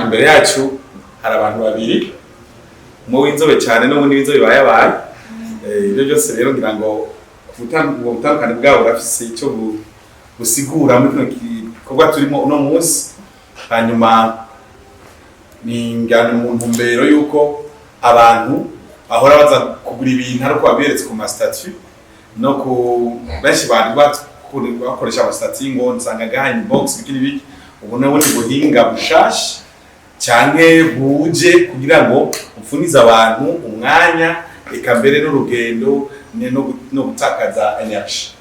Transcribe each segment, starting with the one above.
imbere yacu hari abantu babiri mu w'inzobe cyane n'ubundi w'inzobe bayabaye ibyo byose rero ngira ngo ubutandukane bwabo burafise icyo busigura muri kino gikorwa turimo uno munsi. Hanyuma ni ngana mu ntumbero yuko abantu bahora baza kugura ibintu ariko baberetse ku mastatut no ku benshi bari bakoresha amastatut ngo nsanga gahanye box bikiri biki ubona bundi buhinga bushasha cyane buje kugira ngo upfunize abantu umwanya eka mbere n'urugendo no gutakaza energy.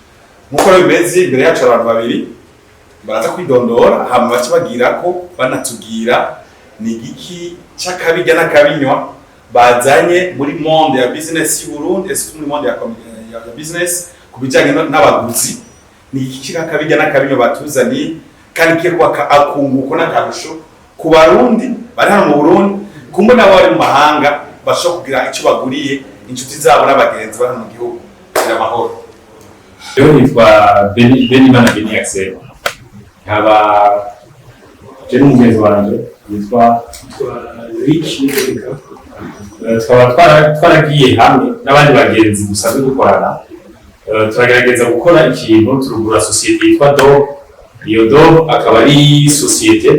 Nkuko bimeze imbere yacu abantu babiri baraza kwidondora hama bace bagira ko banatubwira ni igiki cy'akabijya n'akabinywa bazanye muri monde ya business y'u Burundi ese muri monde ya business kubijanye n'abaguzi ni igiki cy'akabijya n'akabinywa batuzaniye kandi kiye kwa akunguko n'akarusho ku Barundi bari hano mu Burundi kumbe nabo bari mu mahanga basho kugira icyo baguriye inshuti zabo n'abagenzi bari mu gihugu cy'amahoro. Yo nitwa Niyosel nkaba je n'umugenzi wanje yitwa twaragiye hamwe n'abandi bagenzi dusanzwe dukorana turagerageza gukora ikintu turugura societe yitwa Do. Iyo Do akaba ari societe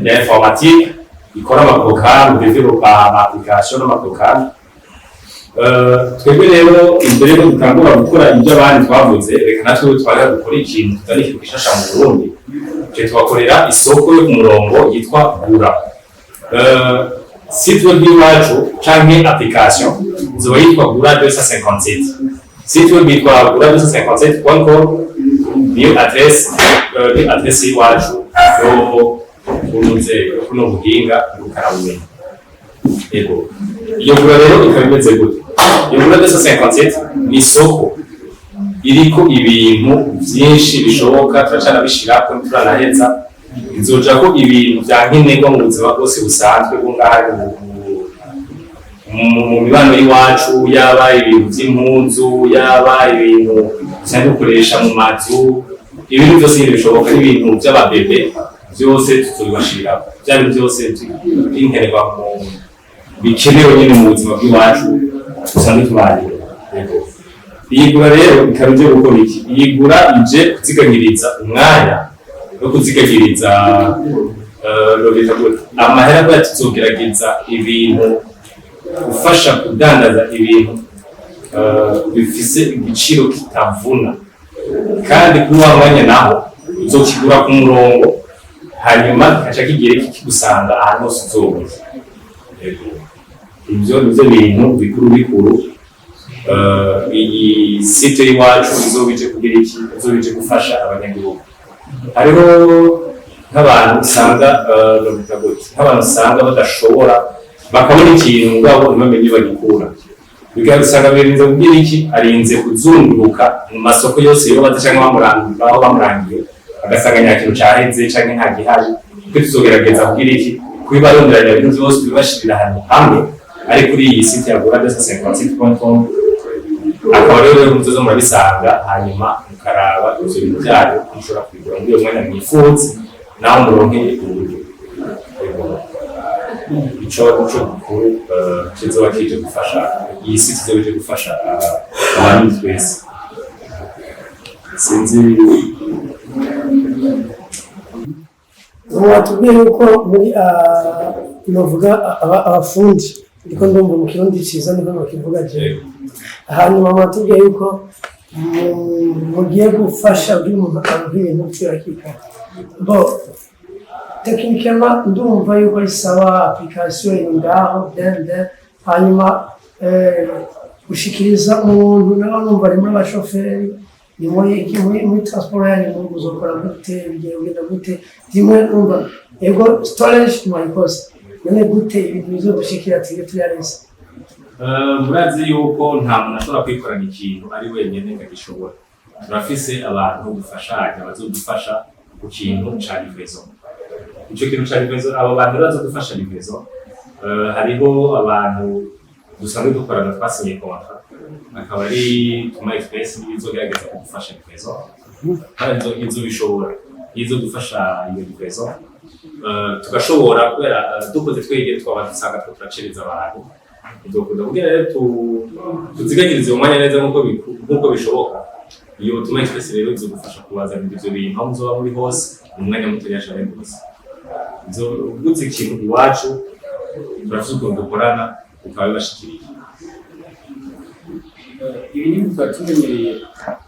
ya informatique ikora amaprogramme developa application n'amaprogramme. Twebwe rero imbere yo gutangura gukora ibyo abandi twavuze reka natwe twari gukora ikintu tutari kishasha mu Burundi cyo twakorera isoko yo ku murongo yitwa Gura. Site web yacu canke application zo yitwa Gura 257. Site web yitwa Gura 257.com niyo adresse yacu yo kunze kuno buhinga bukarabumenye. Ego iyo Gura rero ikaba imeze gute? Iyo Gura 257 ni isoko iriko ibintu byinshi bishoboka turacana bishira ko turanaheza inzoja ko ibintu byankenerwa mu buzima bwose busanzwe bungahari mu mibano y'iwacu yaba ibintu by'impunzu yaba ibintu cyane gukoresha mu mazu ibintu byose bishoboka n'ibintu by'ababebe byose tuzobashira byari byose inkenerwa mu bikenewe nyine mu buzima bw'iwacu usanzwe tubaye. Iyi Gura rero ikaba ije gukora iki? Iyi Gura ije kuziganyiriza umwanya no kuziganyiriza amahera ko tuzogerageza ibintu gufasha kudandaza ibintu bifise igiciro kitavuna kandi kuri wa mwanya naho uzokigura ku murongo hanyuma kaca kigiye kigusanga ahantu hose uzobuze. Ibyo nivyo bintu bikuru iyi site y'iwacu izobije kugira iki izobije gufasha abanyagihugu. Hariho nk'abantu usanga badashobora bakabona ikintu ngabo ntibamenye bagikura bigasanga birinze kugira iki arinze kuzunguruka mu masoko yose yo badashaka bamurangiye agasanga nyakintu caheze canke nta gihari kuko tuzogerageza kugira iki kwibarondera ibintu byose bibashirira hamwe ari kuri iyi site ya GuraBigiye.com. akaba rero muzoza murabisanga hanyuma mukaraba ivyo bintu byayo mushobora kubigura muri uyo mwanya mwifuza naho muronkeye uburyo ico gikuru kizoba kije gufasha iyi site izoba gufasha abantu twese. Sinzi watubwiye yuko muri novuga abafundi ndiko ndumva mu kirundi ciza niko bakivuga je. Hanyuma watubwiye yuko mugiye gufasha buri muntu akabwira ibintu cyakika bo tekinikema ndumva yuko isaba application ngaho dende hanyuma gushikiriza umuntu naho numva ari muri abashoferi muri transport yanyu muzokora gute bigiye kugenda gute dimwe numva ego storage mwayikoze none gute ibintu bizo gushikira tige tuyarese. Murazi yuko nta muntu ashobora kwikorana ikintu ari wenyine ngagishobora. Turafise abantu gufashanya bazodufasha ku kintu ca livraison. Ico kintu ca livraison abo bantu bazodufasha livraison hariho abantu dusanzwe dukorana twasinye contrat akaba ari Tuma Express n'izogerageza kugufasha livraison kandi izo bishobora izo gufasha iyo livraison tugashobora kubera dukoze twegeye twaba dusanga turacereza abantu dukunda kugira rero tuziganyirize umwanya neza nkuko bishoboka iyo utuma express rero bizogufasha kubazana ibyo bintu aho muzoba muri hose umwanya muto yashare gusa zo gutse ikintu iwacu turafite ukuntu dukorana ukaba bibashikiriye ibi ni byo tumenyereye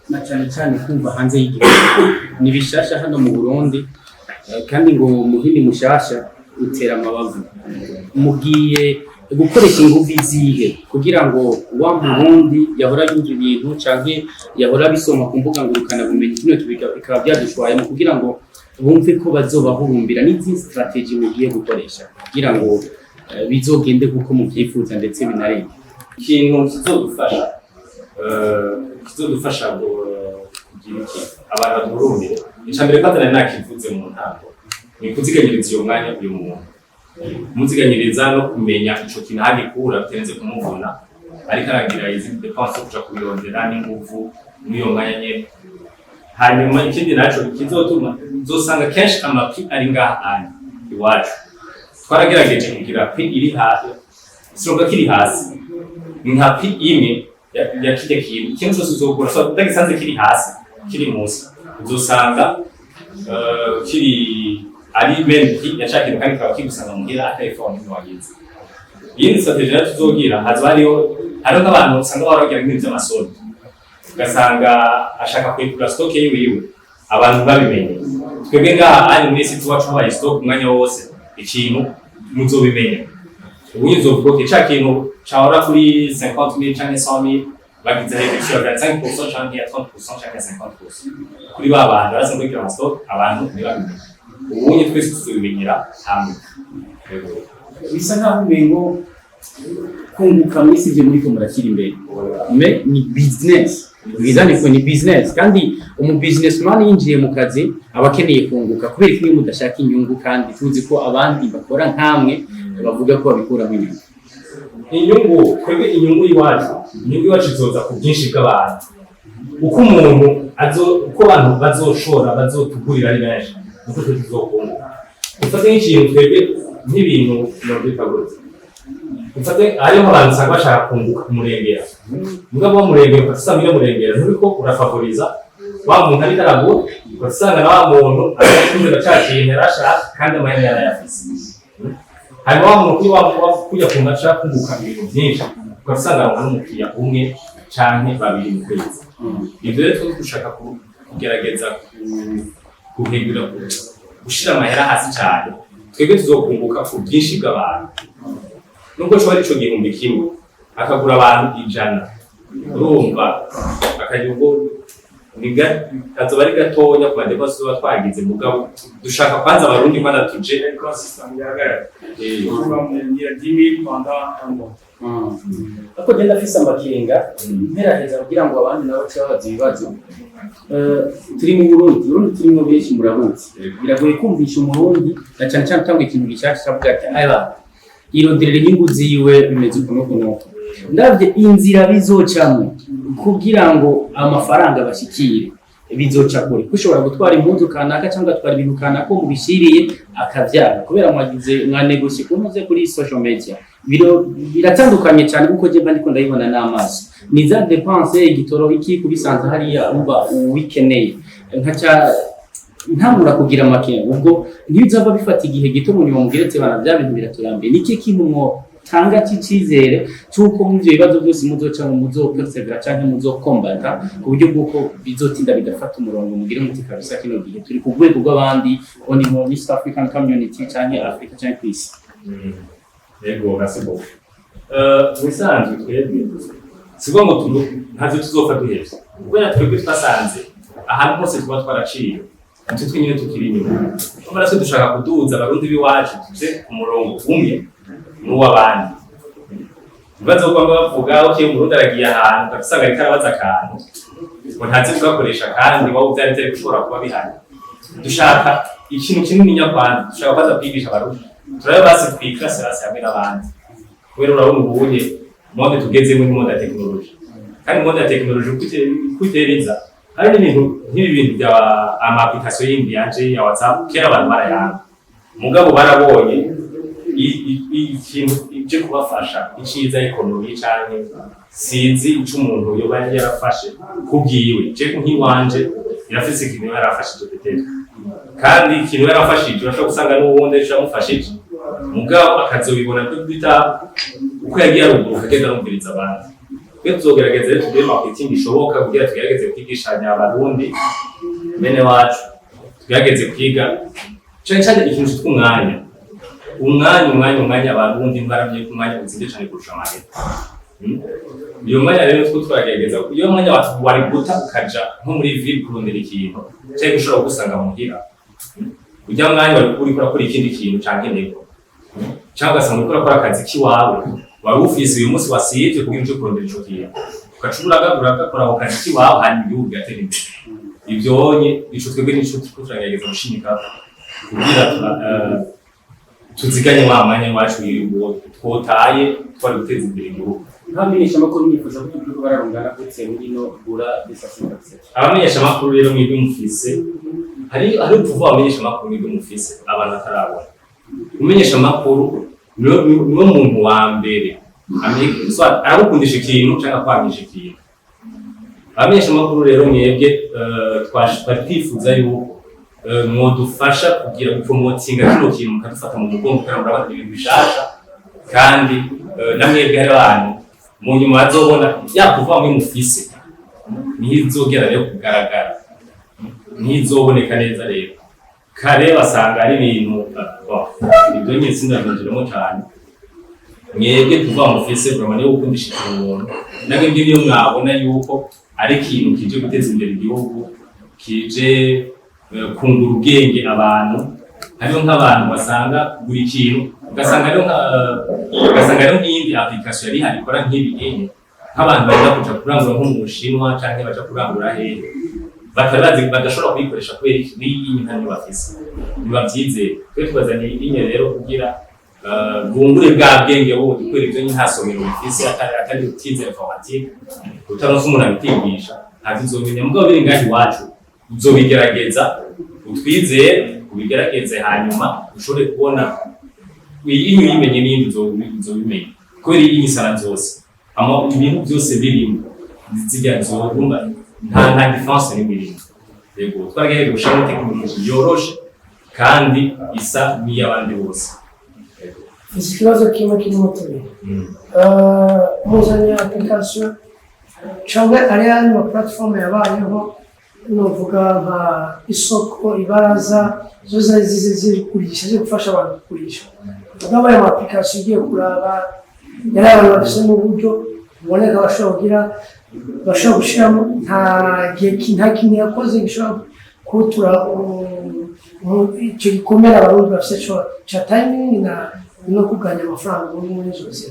na cyane kumva hanze y'igihugu ni bishasha hano mu Burundi kandi ngo muhini mushasha utera amabavu mugiye gukoresha ingufu izihe kugira ngo wa Burundi yahora yumva ibintu canke yahora bisoma ku mbuga ngurukana bumenyi kino bikaba byadushwaye mu kugira ngo bumve ko bazobahurumbira n'izi strategy mugiye gukoresha kugira ngo bizogende kuko muvyifuza ndetse binarenge ikintu kizodufasha ngo kugira iki abantu bahurumbire icambere kandi nakivuze mu ntango ni kuziganyiriza iyo mwanya uyu muntu muziganyiriza no kumenya ico kintu hagikura biterenze kumuvuna ariko aragira izi dépenses kuja kubirondera n'inguvu n'iyo mwanya nyene hanyuma ikindi naco kizotuma uzosanga kenshi amapi ari ngaha ani iwacu twaragerageje kugira pi iri hasi siroga kiri hasi ni nka pi imwe ya kirya kintu ikintu cyose uzogura so utagisanze kiri hasi kiri munsi uzosanga kiri ari bene yashaka kandi kaba kigusanga muhira atayifone n'wagize yindi strategy tuzogira hazwariyo nk'abantu usanga baragira ibintu by'amasoni ugasanga ashaka kwikura stock yiwe abantu babimenye twebwe ngaha ari muri site wacu habaye stock umwanya wose ikintu muzobimenye ubuye uzovuga cya kintu cyahora kuri 50,000 canke 100,000 bagize réduction ya 25% canke ya 30% canke 50% kuri ba bantu barasanzwe kugira stock abantu ntibabimenye ubuye twese tuzobimenyera hamwe bisa nkaho umengo kunguka muri sivyo muri ko murakira imbere me ni business bizane ko ni business kandi umu businessman yinjiye mu kazi abakeneye kunguka kubera ko mudashaka inyungu kandi tuzi ko abandi bakora nkamwe bavuga ko babikura mu inyungu kwege inyungu iwacu izoza ku byinshi bw'abantu uko umuntu uko abantu bazoshora bazotugurira ari benshi nuko tuzokunguka ufate nk'ikintu twebwe nk'ibintu nobitaguze ufate hariho abantu usanga bashaka kunguka kumurengera mugabo wamurengera ugasanga murengera nturiko urafavoriza wa muntu ariko aragura ugasanga na wa muntu arakunze cyakintu yarashaka kandi amahera yarayafise hanyuma wa muntu kujya kungaca kunguka ibintu byinshi ugasanga abantu n'umukiriya umwe canke babiri mu kwezi ibyo rero dushaka kugerageza guhindura gushira amahera hasi cyane twebwe tuzokunguka ku byinshi bw'abantu nubwo cyo ari cyo gihumbi kimwe akagura abantu 100 urumva akajyugo niga kazo bari gatonya ku bande bose batwagize mugabo dushaka kwanza abarundi kwanza tuje ecosystem yagaragara kuba mu ngira 10,000 kwanda ngo ako genda fisa amakenga mperaheza kugira ngo abandi nabo cyabaza ibibazo turi mu Burundi turimo benshi murabuze biragoye kumvisha umurundi na cyane cyane tango ikintu gishyashya cyavuga ati ayba ironderera inyungu ziwe bimeze ukuntu ndabye inzira bizocamwe kugira ngo amafaranga bashikire bizoca kuri kushobora gutwara impunzu kanaka cyangwa atwara ibintu kanaka mu bishiriye akavyara kubera mwagize mwa negotiate kunoze kuri social media biratandukanye cyane kuko je bandiko ndayibona n'amaso ni za dépenses igitoro iki kubisanza hariya umba wikeneye ntamura kugira makenga ubwo ntibizava bifata igihe gito mu nyuma mugeretse bana bya bintu biraturambiye niki kintu mwo tanga cy'icizere cyuko mu byo bibazo byose muzoca mu muzopersevera canke muzokombata ku buryo bwuko bizotinda bigafata umurongo mugire muti kabisa kino gihe turi ku rwego rw'abandi oni mu East African Community canke Africa canke kwisi yego nasibo wisanzwe twebwe sibo ngo ntazo tuzofa duheze kubera twebwe twasanze ahantu hose tuba twaraciye tutwe nyine tukiri inyuma kubera se dushaka kuduza abarundi biwacu tuze ku murongo umwe n'uwabandi bibazo kwamba bavuga okay umurundi aragiye ahantu ugasanga ariko arabaza akantu ngo ntazi kugakoresha kandi waba ubyari gushobora kuba bihari dushaka ikintu kinini nyakwanza dushaka kwaza kwigisha abarundi turaba basi twikase hasi hamwe n'abandi kubera urabona ubuye monde tugezemo mu monde ya technology kandi monde ya technology kwitereza hari n'ibintu nk'ibi bintu bya ama application yindi yaje ya WhatsApp kera abantu barayanga mugabo barabonye ikintu cyo kubafasha iciza ekonomi canke sinzi ico umuntu yoba yarafashe kubwiwe je nk'iwanje yarafise ikintu yarafashije petero kandi ikintu yarafashije urashobora gusanga n'uwundi ejo yamufashije mugabo akazobibona ko bita uko yagiye aruguru akagenda arumviriza abandi twe tuzogerageza rero tugire marketing ishoboka kugira tugerageze kwigishanya abarundi bene wacu tugerageze kwiga cyane ikintu cy'umwanya umwanya abarundi mbaramye ku mwanya uzinde cyane kurusha amahera iyo mwanya rero two twagerageza iyo mwanya wari guta ukaja nko muri ville kurondera ikintu cyangwa ushobora gusanga muhira ujya mwanya wari kuri ikindi kintu canke nego cyangwa ugasanga ukora akazi kiwawe wari ufise uyu munsi wasivye kugira uje kurondera ico kintu ukacubura gakora ako kazi kiwawe hanyuma igihugu gatera imbere ivyonye ico twebwe nico turagerageza gushimika kugira tuziganye wa mwanya wacu twotaye twari guteza imbere igihugu. Abamenyesha amakuru nifuza ko turiko bararungana gutse muri no gura bisasindase. Abamenyesha amakuru rero mwebwe mufise hari ukuvuga abamenyesha amakuru mwebwe mufise abantu atarabona. Umenyesha amakuru niwo muntu wa mbere aragukundisha ikintu cyangwa kwamisha ikintu. Abamenyesha amakuru rero mwebwe twifuza yuko mwodufasha kugira gupromotinga kino kintu mukadufata mu mugongo kugira ngo abandi ibintu bishasha kandi namwebwe hari abantu mu nyuma bazobona yakuva mu mufise nizogera rero kugaragara nizoboneka neza rero kare basanga ari ibintu ibyo nyine sindabinjiramo cyane mwebwe kuva mufise kuramane gukundisha ikintu namwe niyo mwabona yuko ari ikintu kije guteza imbere igihugu kije kungura ubwenge abantu hariho nk'abantu basanga buri kintu ugasanga rero nk'iyindi application yari hari ikora nk'ibinini nk'abantu baza kuja kurangura nko mu Bushinwa canke baja kurangura hehe batarazi badashobora kuyikoresha kubera iyi ntanyo bafise nibavyizeye twe tubazaniye inye rero kugira bungure bwa bwenge bo dukwera ivyo nta somero bifise atari utize informatique utaronse umuntu abitigisha ntazizomenya mugabo biri ngahi wacu uzobigerageza utwizeye ubigerageze hanyuma ushobore kubona iyi yimenye n'indi uzobimenye kubera iyi misara zose ama ibintu byose birimo zijya zogumba nta difference n'ibirimo yego twaragejeje gushaka technology yoroshe kandi isa n'iyabandi bose ikibazo kimwe turi muzanya application cyangwa ari ama platform yabayeho novuga nka isoko ibaraza zo zikurisha zo gufasha abantu kugurisha ubwo aya application igiye kuraba yari abantu bafite mu buryo uboneka bashobora gushiramo nta kintu yakoze gishobora kutura icyo gikomera abarundi bafite cya timing no kuganya amafaranga muri zose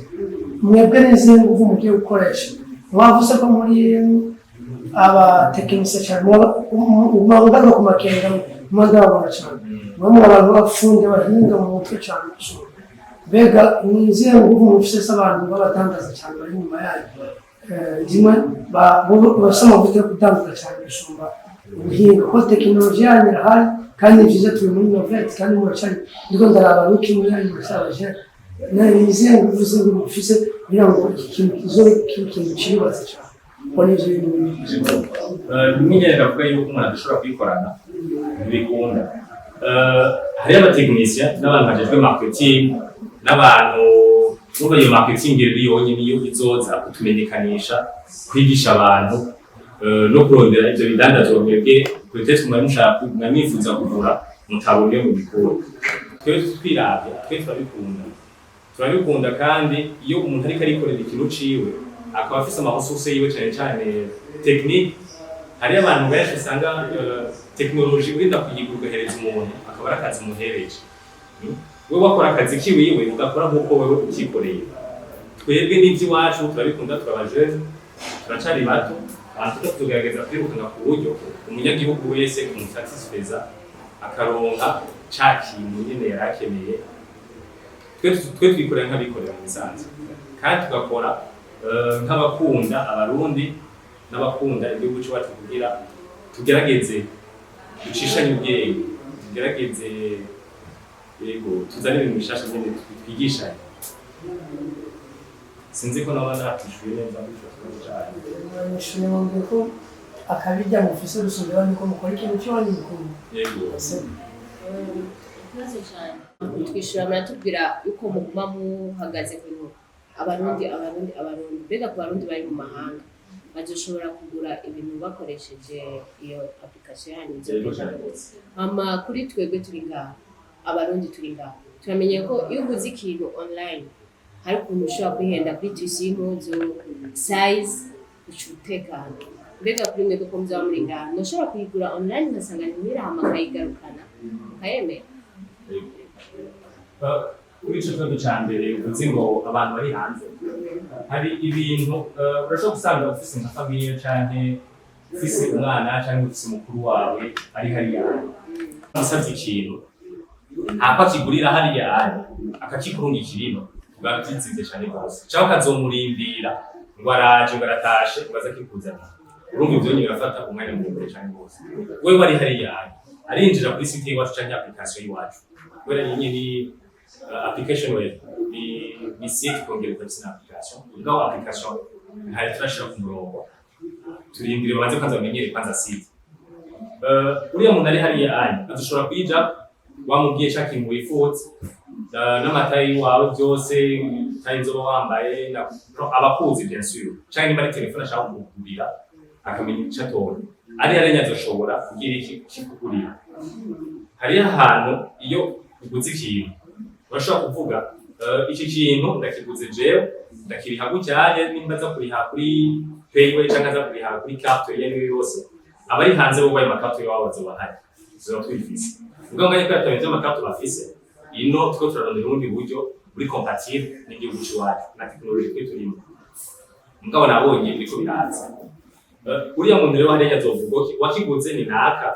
mwebwe n'izindi nguvu mugiye gukoresha wavuze ko muri abatekinisiye cyane ubangana ku makenga mwagabana cyane bamwe abantu bafunde bahinga mu mutwe cyane mbega nizihe nguvu mufise abantu b'abatangaza cyane bari nyuma yayo zimwe bafise amavuta yo kudandaza cyane gusumba ubuhinga ko tekinoloji yanyu irahari kandi ni byiza turi muri noveti kandi muracari ndiko ndaraba n'ikimwe yanyu musabaje nizihe nguvu zindi mufise kugira ngo iki kintu kizobe ikintu ciribatse cyane bimenyerera kuvuga yuko umuntu adashobora kuyikorana ntibikunda hariyo abatekinisiya n'abantu bajejwe marketing n'abantu n'ubwo iyo marketing rero yonyine niyo izoza kutumenyekanisha kwigisha abantu no kurondera ivyo bidandazwa mwebwe peut-être mwamwifuza kugura mutabonye mu bikorwa twe twiravye twe turabikunda kandi iyo umuntu ariko arikorera ikintu ciwe akaba afise amahususi yiwe cyane technique hari abantu benshi usanga technology urinda kuyiguhereza umuntu akaba arakazi muhereje we wakora akazi kiwiwe ugakora nkuko wewe ukikoreye twebwe n'ivyi wacu turabikunda turabajeje turacari bato abantu tugerageza kwirukana ku buryo umunyagihugu wese kumusatisfeza akaronka ca kintu nyene yarakeneye twe twikorera nk'abikorera mu bisanzwe kandi tugakora nk'abakunda abarundi n'abakunda igihugu cyacu kugira tugerageze ducishanye ubwenge tugerageze yego tuzane ibintu bishasha nyene twigishanye sinzi ko naba natishuye neza bityo cyane nishimiye mwumve ko akabirya mufise rusumbe bandi ko mukora ikintu cy'abandi mukuru yego ikibazo cyane twishura muratubwira yuko muguma muhagaze ku bintu abarundi mbega ku barundi bari mu mahanga bazoshobora kugura ibintu bakoresheje iyo application yanyu ama kuri twebwe turi ngaha abarundi turi ngaha turamenye ko iyo uguze ikintu online hari ukuntu ushobora kwihenda kuri tisi y'impuzu size ucutekana mbega kuri mwebwe ko muzaba muri ngaha ntushobora kuyigura online ugasanga ntimwirahama akayigarukana ukayemera kuri ico kibazo ca mbere uzi ngo abantu bari hanze hari ibintu urashobora gusanga ufise nka famiye canke ufise umwana canke ufise mukuru wawe ari hariya musavye ikintu ntako akigurira hariya akakikurungikira ino biba vyizimvye cane rwose canke ukazomurindira ngo araje ngo aratashe ngo aze akikuzanira urumva ivyo nyene birafata umwanya muremure cane rwose wewe ari hariya arinjira kuri site y'iwacu canke application y'iwacu kubera nyene application web ni site kongera ukabisa application ubwo application hari turashira ku murongo turindire baze kwanza bamenyere kwanza site uriya muntu ari hariya adushobora kuyija wamubwiye shaka ikintu wifuza n'amatayi wawe byose tayi nzoba wambaye abakuzi bien sûr canke niba ari telefone ashaka kugurira akamenya icyo atora ari hariya azoshobora kugira iki kugurira hariya ahantu iyo uguze ikintu urashobora kuvuga iki kintu ndakiguze jewe ndakiriha gutyaye nimba aza kuriha kuri payway canke aza kuriha kuri carte yene yose abari hanze bo baye makarte yabo bazoba hari zo twifise ubwo nganye ko yatabye amakarte bafise ino two turarondera ubundi buryo buri compatible n'igihugu cy'iwacu na technology twe turimo mugabo nabonye biko biraza uriya muntu rero hariya azovuga ko wakiguze ni naka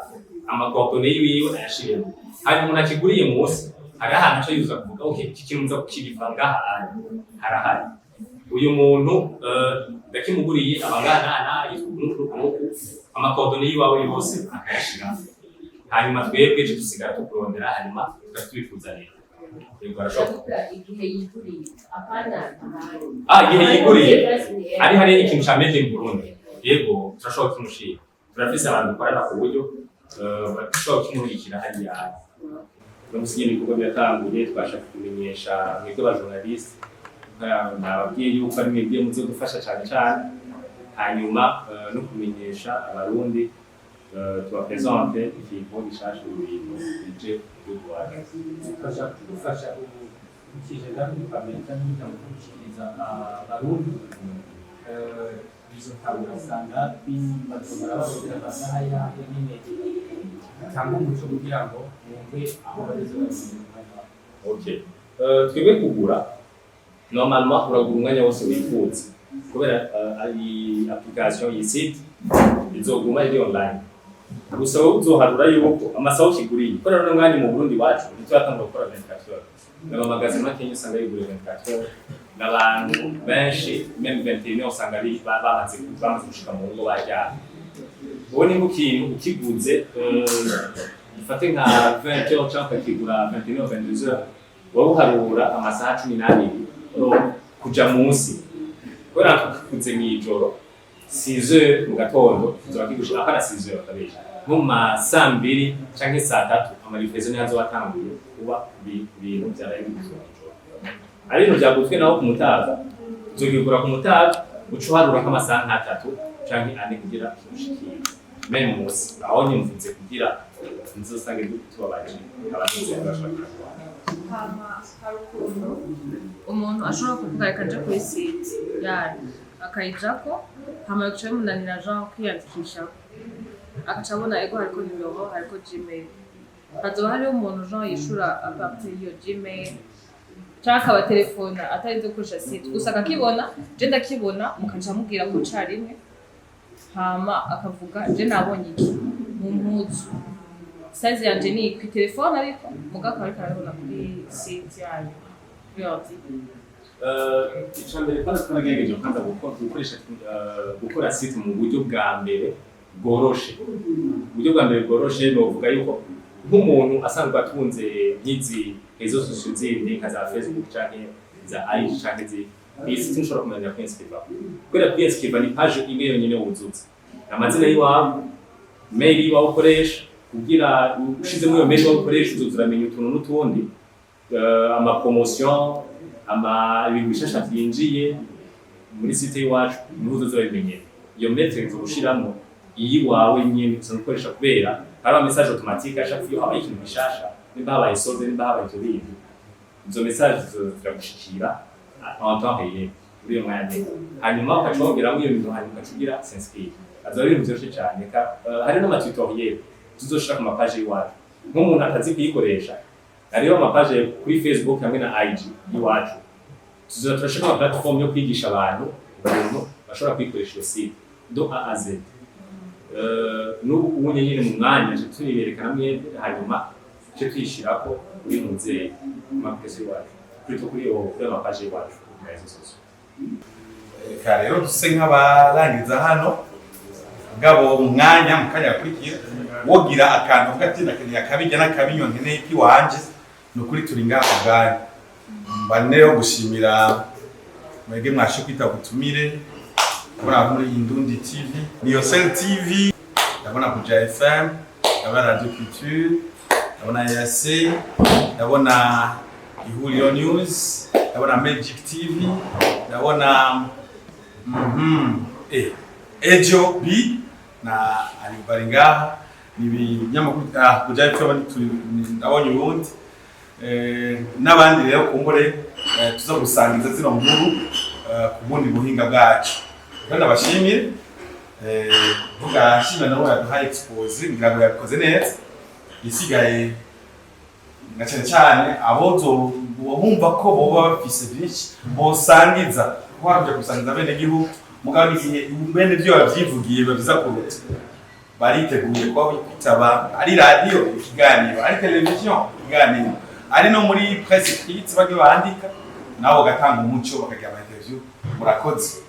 amakompone yiwe ayashiremo hanyuma umuntu akiguriye munsi hari ahantu cyo yuza kuvuga okay iki kintu nza kukibivanga ngaha harahari uyu muntu ndakimuguriye abangana amakompone yiwawe yose akayashira hanyuma twebwe cyo dusigara tukurondera hanyuma tukatwifuzanira yego arashobora igihe yiguriye apana igihe yiguriye hari ikintu ca made in Burundi yego turashobora kumushira turafise abantu dukorana ku buryo bashobora kumurikira hariya bamusigiye ibikorwa byatanguye twashaka kumenyesha mwebwe abajournaliste nababwiye yuko ari mwebwe muze gufasha cyane cyane hanyuma no kumenyesha abarundi tubapresente ikintu gishasha ibintu bije by'urwanda gufasha ukije kandi ukamenya n'ibyo gushyikiriza abarundi izo tabura usanga batobora bagira abasahaya nyine cyangwa umuco kugira ngo mwumve aho bageze okay twebwe kugura normalement uragura umwanya wose wifuza kubera ari application y'isite izoguma iri online gusa uzoharura yuko amasaho kiguriye kubera no mwanya mu Burundi wacu ntitwatanga gukora 24 heures n'amagazine makenya usanga yigure 24 heures n'abantu benshi même 21 usanga ari bamaze gushika mu ngo bajya ubone ngo kintu ukiguze ifate nka 20 heures cyangwa kigura 21 ou 22 heures wowe uharura amasaha 12 kuja munsi kubera kukuze mw'ijoro 6 heures mu gatondo tuzoba kigushika akana 6 heures kabisha nko ma saa 2 canke saa 3 amarifezo ni hazo watanguye kuba ibintu byaraye biguzwe ari no byaguzwe naho ku mutaga uzogikura ku mutaga ucuharura nk'amasaha 3 canke 4 kugira kimushikire même munsi aho nyumvutse kugira nzosange tubabaje abagize bashaka umuntu ashobora kuvuga akaje kuri site yani akayijako hama yakucaye munanira Jean kwiyandikisha akacabona ego hariko nimero hariko Gmail hazoba hariho umuntu Jean yishura aparte iyo Gmail canke aba telefone atarinze gukoresha site gusa akakibona je ndakibona mukaca mubwira ko carimwe hama akavuga je nabonye iki mu mpuzu size yanje ni ku telefone ariko mugaka ariko arabona kuri site yayo yoti icambere kandi twaragejeje kwanza gukoresha gukora site mu buryo bwa mbere bworoshe uburyo bwa mbere bworoshe no vuga yuko nk'umuntu asanzwe atunze nk'izi rezo sosio zindi nka za Facebook canke za IG canke isi sinshobora kumenya kwinskiva kubera kwinskiva ni page imwe yonyene wuzuza amazina y'iwawe mail y'iwawe ukoresha kugira ushize muri iyo mail y'iwawe ukoresha uzuramenya utuntu n'utundi ama promotion ibintu bishasha byinjiye muri site y'iwacu niho uzobimenyera iyo metric ushiramo iyiwawe nyine usanzwe ukoresha kubera hari message automatique à chaque fois habaye ikintu gishasha nimba habaye solde nimba habaye ibyo bintu izo message ziragushikira en temps réel muri iyo mwanya hanyuma ukacongera iyo bintu hanyuma ukacugira sensibile azari ibintu byose cyane hari n'amatutoriel tuzoshira ku mapage y'iwacu nk'umuntu atazi kuyikoresha hariho amapage kuri Facebook hamwe na IG y'iwacu tuzoturashaka ama platform yo kwigisha abantu bashobora kwikoresha iyo site do A à Z n'ubu nyine mu mwanya tuyerekana mwebwe hanyuma cyo twishirako uri mu nzego mapese wacu plutôt kuri amapage wacu rero duse nk'abarangiza hano ngabo mu mwanya mu kanya kurikira wogira akantu ugatina akabijya n'akabinyo nkeneye kiwanje no kuri turi ngaho bwanyu mbane yo gushimira mwege mwashe kwita gutumire muri Indundi TV, Niyosel TV, ndabona Kuja FM, ndabona Radio Culture, ndabona EAC, ndabona Ihuriro News, ndabona Magic TV, ndabona Ejo B na Alibaringaha n'ibinyamakuru Kuja FM ndabonye ubundi n'abandi rero kumbure tuza gusangiza zino nkuru ku bundi buhinga bwacu. Kandi abashimire vuga shimira nabo yaduhaye expose ngira ngo yakoze neza isigaye ngacane cyane abozo bumva ko boba bafise byinshi bosangiza kwabye gusangiza bene gihugu mugabo igihe bene byo bavyivugiye babiza kuruta bariteguye kwa kwitaba ari radio ikiganiro ari television ikiganiro ari no muri presse écrite bage bandika nabo gatanga umuco bakagira ama interview murakoze.